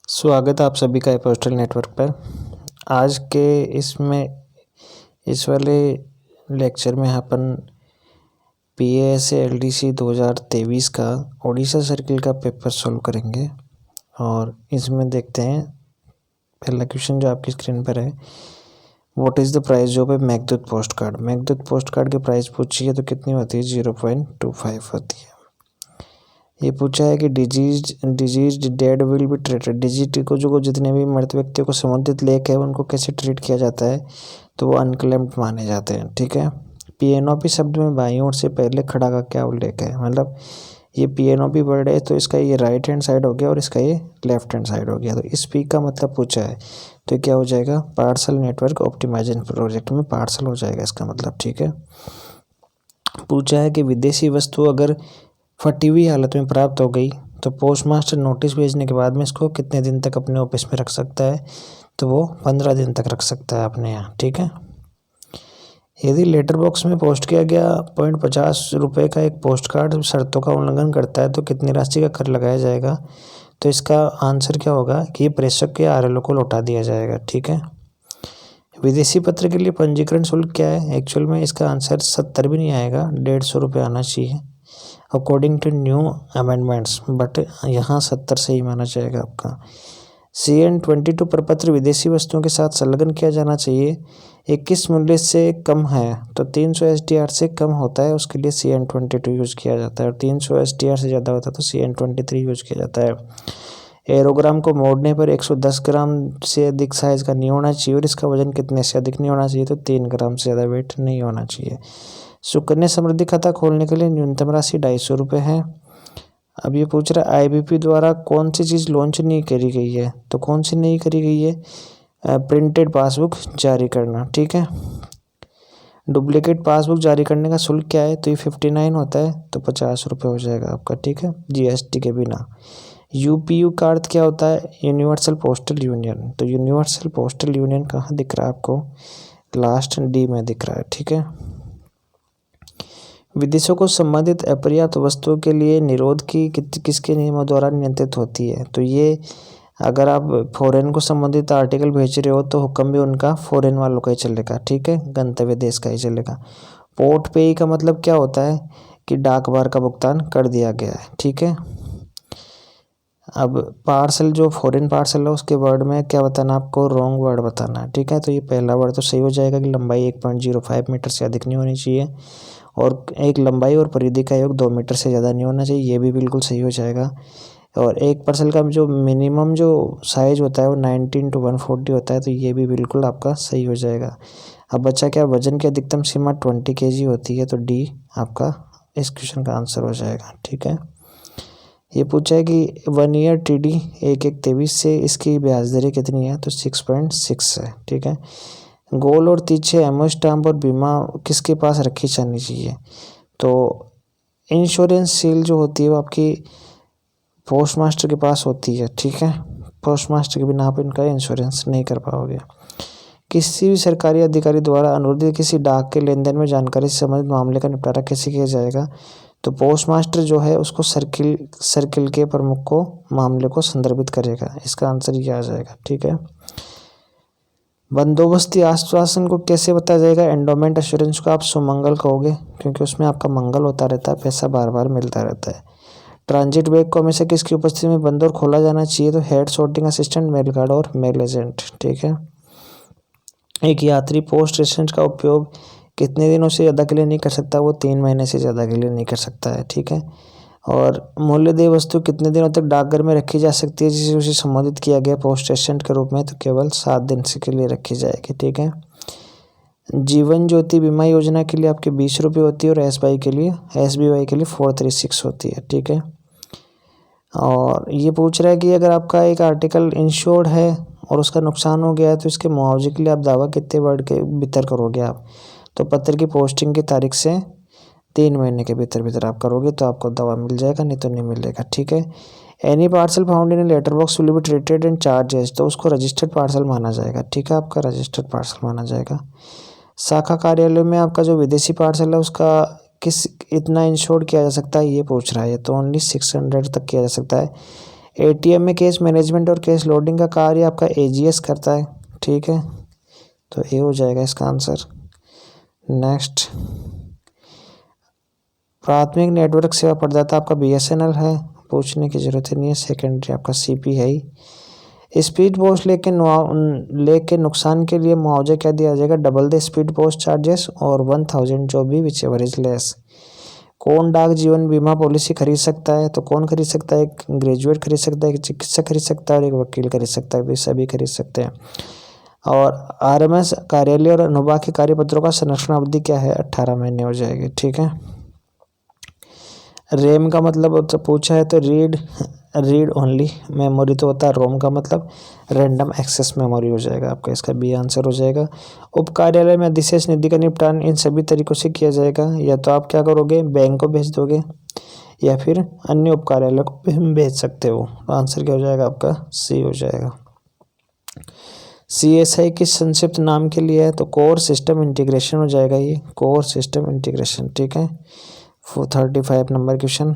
स्वागत है आप सभी का पोस्टल नेटवर्क पर। आज के इस वाले लेक्चर में अपन PASA-LDC 2023 का ओडिशा सर्किल का पेपर सॉल्व करेंगे। और इसमें देखते हैं पहला क्वेश्चन जो आपकी स्क्रीन पर है, what is the price of A Meghdoot post card. Meghdoot post card की प्राइस पूछी है तो कितनी होती है, 0.25 होती है। ये पूछा है कि disease dead will be treated. Disease को जो जितने भी मृत व्यक्तियों को संबंधित लेख है उनको कैसे ट्रीट किया जाता है, तो वो अनक्लेम्ड माने जाते हैं। ठीक है। PNOP शब्द में बाईं ओर से पहले खड़ा का क्या उल्लेख है, मतलब ये PNOP वर्ड है तो इसका ये राइट हैंड साइड हो गया और इसका ये लेफ्ट हैंड साइड हो गया। तो इस पी का मतलब पूछा है तो क्या हो जाएगा, पार्सल नेटवर्क ऑप्टिमाइजेशन प्रोजेक्ट में पार्सल हो जाएगा इसका मतलब। ठीक है। पूछा है कि विदेशी वस्तु अगर फटी हुई हालत में प्राप्त हो गई तो पोस्टमास्टर नोटिस भेजने के बाद में इसको कितने दिन तक अपने ऑफिस में रख सकता है, तो वो 15 दिन तक रख सकता है अपने यहाँ। ठीक है। यदि लेटर बॉक्स में पोस्ट किया गया ₹50 का एक पोस्ट कार्ड शर्तों का उल्लंघन करता है तो कितनी राशि का कर लगाया जाएगा, तो इसका आंसर क्या होगा कि ये प्रेषक या RLO को लौटा दिया जाएगा। ठीक है। विदेशी पत्र के लिए पंजीकरण शुल्क क्या है, एक्चुअल में इसका आंसर 70 भी नहीं आएगा, ₹150 आना चाहिए according to new amendments, but यहाँ 70 सही माना जाएगा आपका। CN-22 प्रपत्र विदेशी वस्तुओं के साथ संलग्न किया जाना चाहिए। 21 मूल्य से कम है तो 300 SDR से कम होता है, उसके लिए CN-22 यूज़ किया जाता है, और 300 SDR से ज़्यादा होता है तो CN-23 यूज़ किया जाता है। एरोग्राम को मोड़ने पर 110 ग्राम से अधिक साइज़ का नहीं होना चाहिए, और इसका वजन कितने से अधिक नहीं होना चाहिए, तो 3 ग्राम से ज़्यादा वेट नहीं होना चाहिए। सुकन्या समृद्धि खाता खोलने के लिए न्यूनतम राशि ₹250 है। अब ये पूछ रहा है IBP द्वारा कौन सी चीज़ लॉन्च नहीं करी गई है, तो कौन सी नहीं करी गई है, प्रिंटेड पासबुक जारी करना। ठीक है। डुप्लीकेट पासबुक जारी करने का शुल्क क्या है, तो ये 59 होता है, तो ₹50 हो जाएगा आपका। ठीक है, GST के बिना। UPU का अर्थ क्या होता है, यूनिवर्सल पोस्टल यूनियन। तो यूनिवर्सल पोस्टल यूनियन कहाँ दिख रहा है आपको, लास्ट D में दिख रहा है। ठीक है। विदेशों को संबंधित अपर्याप्त वस्तुओं के लिए निरोध की किसके नियमों द्वारा नियंत्रित होती है, तो ये अगर आप फॉरेन को संबंधित आर्टिकल भेज रहे हो तो हुक्म भी उनका फॉरेन वालों का ही चलेगा। ठीक है, गंतव्य देश का ही चलेगा। पोर्ट पे का मतलब क्या होता है कि डाक बार का भुगतान कर दिया गया है। ठीक है। अब पार्सल जो फॉरेन पार्सल है उसके वर्ड में क्या बताना आपको, रॉन्ग वर्ड बताना है। ठीक है। तो ये पहला वर्ड तो सही हो जाएगा कि लंबाई 1.05 मीटर से अधिक नहीं होनी चाहिए, और एक लंबाई और परिधि का योग 2 मीटर से ज़्यादा नहीं होना चाहिए, ये भी बिल्कुल सही हो जाएगा। और एक पार्सल का जो मिनिमम जो साइज़ होता है वो 19 to 140 होता है, तो ये भी बिल्कुल आपका सही हो जाएगा। अब बच्चा क्या, वजन की अधिकतम सीमा 20 kg होती है, तो D आपका इस क्वेश्चन का आंसर हो जाएगा। ठीक है। ये पूछा है कि 1 ईयर TD 1123 से इसकी ब्याज दरें कितनी है, तो 6.6 है। ठीक है। गोल और तिरछे एमओ स्टाम्प और बीमा किसके पास रखी जानी चाहिए, तो इंश्योरेंस सील जो होती है वो आपकी पोस्ट मास्टर के पास होती है। ठीक है। पोस्ट मास्टर के बिना आप इनका इंश्योरेंस नहीं कर पाओगे। किसी भी सरकारी अधिकारी द्वारा अनुरोधित किसी डाक के लेन देन में जानकारी से संबंधित मामले का निपटारा कैसे किया जाएगा, तो पोस्ट मास्टर जो है उसको सर्किल के प्रमुख को मामले को संदर्भित करेगा, इसका आंसर ये आ जाएगा। ठीक है। बंदोबस्ती आश्वासन को कैसे बताया जाएगा, एंडोमेंट एश्योरेंस को आप सुमंगल कहोगे क्योंकि उसमें आपका मंगल होता रहता है, पैसा बार बार मिलता रहता है। ट्रांजिट बैग को हमेशा किसकी उपस्थिति में बंद और खोला जाना चाहिए, तो head sorting assistant, mail guard और मेल एजेंट। ठीक है। एक यात्री पोस्ट स्टेशन का उपयोग कितने दिनों से ज़्यादा के लिए नहीं कर सकता, वो 3 महीने से ज़्यादा के लिए नहीं कर सकता है। ठीक है। और मूल्यदेय वस्तु कितने दिनों तक डाकघर में रखी जा सकती है जिसे उसे संबोधित किया गया पोस्ट एजेंट के रूप में, तो केवल 7 दिन से के लिए रखी जाएगी। ठीक है। जीवन ज्योति बीमा योजना के लिए आपके ₹20 होती है, और SBI के लिए 436 होती है। ठीक है। और ये पूछ रहा है कि अगर आपका एक आर्टिकल इंश्योर्ड है और उसका नुकसान हो गया है तो इसके मुआवजे के लिए आप दावा कितने वर्ड के भीतर करोगे आप, तो पत्र की पोस्टिंग की तारीख से 3 महीने के भीतर आप करोगे तो आपको दावा मिल जाएगा, नहीं तो नहीं मिलेगा। ठीक है। Any parcel found in letter box will be treated and charges, तो उसको रजिस्टर्ड पार्सल माना जाएगा। ठीक है, आपका रजिस्टर्ड पार्सल माना जाएगा। शाखा कार्यालय में आपका जो विदेशी पार्सल है उसका किस इतना इंश्योर्ड किया जा सकता है, ये पूछ रहा है, तो ओनली 600 तक किया जा सकता है। एटीएम में कैश मैनेजमेंट और कैश लोडिंग का कार्य आपका एजीएस करता है, ठीक है, तो ए हो जाएगा इसका आंसर। नेक्स्ट, प्राथमिक नेटवर्क सेवा प्रदाता आपका बीएसएनएल है, पूछने की ज़रूरत नहीं है। सेकेंडरी आपका सीपी है ही। स्पीड पोस्ट लेके नुकसान के लिए मुआवजा क्या दिया जाएगा? Double the speed post charges और 1000 जो भी विच एवर इज लेस। कौन डाक जीवन बीमा पॉलिसी खरीद सकता है? तो कौन खरीद सकता है? एक ग्रेजुएट खरीद सकता है, एक चिकित्सक खरीद सकता है और एक वकील खरीद सकता है, वे सभी खरीद सकते हैं। और आरएमएस कार्यालय और अनुभाग के कार्यपत्रों का संरक्षण अवधि क्या है? 18 महीने हो जाएगी, ठीक है। रैम का मतलब पूछा है तो रीड ओनली मेमोरी तो होता है, रोम का मतलब रैंडम एक्सेस मेमोरी हो जाएगा आपका, इसका बी आंसर हो जाएगा। उप कार्यालय में अधिशेष निधि का निपटान इन सभी तरीकों से किया जाएगा, या तो आप क्या करोगे, बैंक को भेज दोगे या फिर अन्य उप कार्यालय को भेज सकते हो। आंसर क्या हो जाएगा आपका? सी हो जाएगा। CSI किस संक्षिप्त नाम के लिए है? तो कोर सिस्टम इंटीग्रेशन हो जाएगा, ये कोर सिस्टम इंटीग्रेशन, ठीक है। 35 नंबर क्वेश्चन।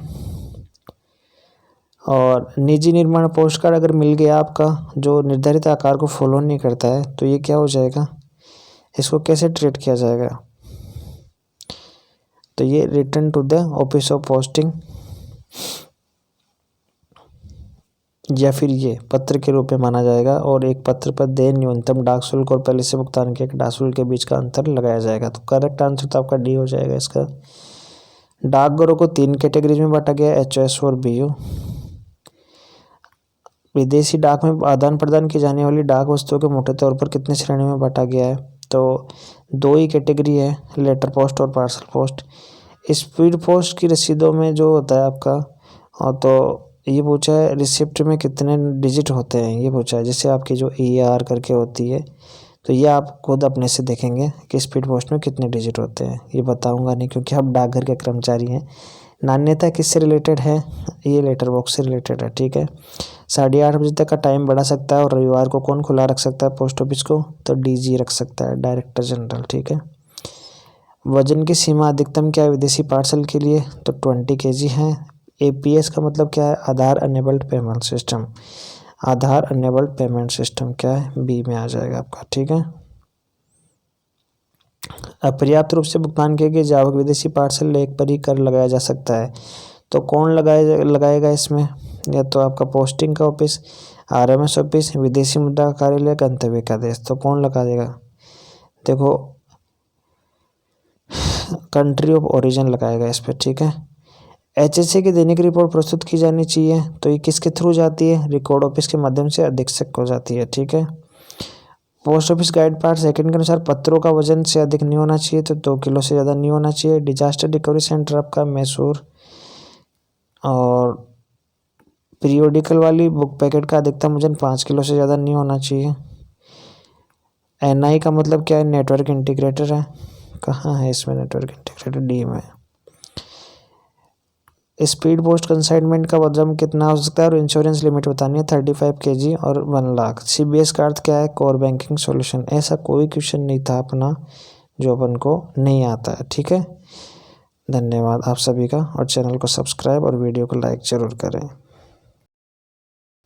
और निजी निर्माण पोस्ट कार्ड अगर मिल गया आपका जो निर्धारित आकार को फॉलो नहीं करता है तो ये क्या हो जाएगा? इसको कैसे ट्रीट किया जाएगा? तो ये return to the office of posting, या फिर ये पत्र के रूप में माना जाएगा और एक पत्र पर देय न्यूनतम डाक शुल्क और पहले से भुगतान किए डाक शुल्क के बीच का अंतर लगाया जाएगा। तो करेक्ट आंसर तो आपका डी हो जाएगा इसका। डाकघरों को 3 कैटेगरीज में बांटा गया, HOS और BU। विदेशी डाक में आदान प्रदान की जाने वाली डाक वस्तुओं के मोटे तौर पर कितने श्रेणी में बांटा गया है? तो 2 ही कैटेगरी है, लेटर पोस्ट और पार्सल पोस्ट। स्पीड पोस्ट की रसीदों में जो होता है आपका, तो ये पूछा है रिसिप्ट में कितने डिजिट होते हैं, ये पूछा है। जैसे आपकी जो ER करके होती है तो ये आप खुद अपने से देखेंगे कि स्पीड पोस्ट में कितने डिजिट होते हैं, ये बताऊंगा नहीं क्योंकि आप डाकघर के कर्मचारी हैं। नान्यता किससे रिलेटेड है? ये लेटर बॉक्स से रिलेटेड है, ठीक है। 8:30 बजे तक का टाइम बढ़ा सकता है और रविवार को कौन खुला रख सकता है पोस्ट ऑफिस को? तो DG रख सकता है, डायरेक्टर जनरल, ठीक है। वजन की सीमा अधिकतम क्या है विदेशी पार्सल के लिए? तो 20 kg है। APS का मतलब क्या है? आधार अनेबल्ड पेमेंट सिस्टम। आधार अनेबल्ड पेमेंट सिस्टम क्या है? B में आ जाएगा आपका, ठीक है। अपर्याप्त रूप से भुगतान किए गए जावक विदेशी पार्सल लेख पर ही कर लगाया जा सकता है, तो कौन लगाएगा इसमें? या तो आपका पोस्टिंग का ऑफिस, RMS ऑफिस, विदेशी मुद्रा का कार्यालय, गंतव्य का देश। तो कौन लगा देगा? देखो, कंट्री ऑफ ओरिजिन लगाएगा इस पर, ठीक है। HSA की दैनिक रिपोर्ट प्रस्तुत की जानी चाहिए, तो ये किसके थ्रू जाती है? रिकॉर्ड ऑफिस के माध्यम से अधीक्षक को जाती है, ठीक है। Post office guide part second के अनुसार पत्रों का वजन से अधिक नहीं होना चाहिए, तो 2 किलो से ज़्यादा नहीं होना चाहिए। डिजास्टर रिकवरी सेंटर आपका मैसूर। और पीरियोडिकल वाली बुक पैकेट का अधिकतम वजन 5 किलो से ज़्यादा नहीं होना चाहिए। NI का मतलब क्या है? नेटवर्क इंटीग्रेटर है। कहाँ है इसमें नेटवर्क इंटीग्रेटर? D में। स्पीड पोस्ट कंसाइनमेंट का वजन कितना हो सकता है और इंश्योरेंस लिमिट बतानी है? 35 kg और 1 लाख। CBS का अर्थ क्या है? Core banking solution. ऐसा कोई क्वेश्चन नहीं था अपना जो अपन को नहीं आता है, ठीक है। धन्यवाद आप सभी का, और चैनल को सब्सक्राइब और वीडियो को लाइक ज़रूर करें।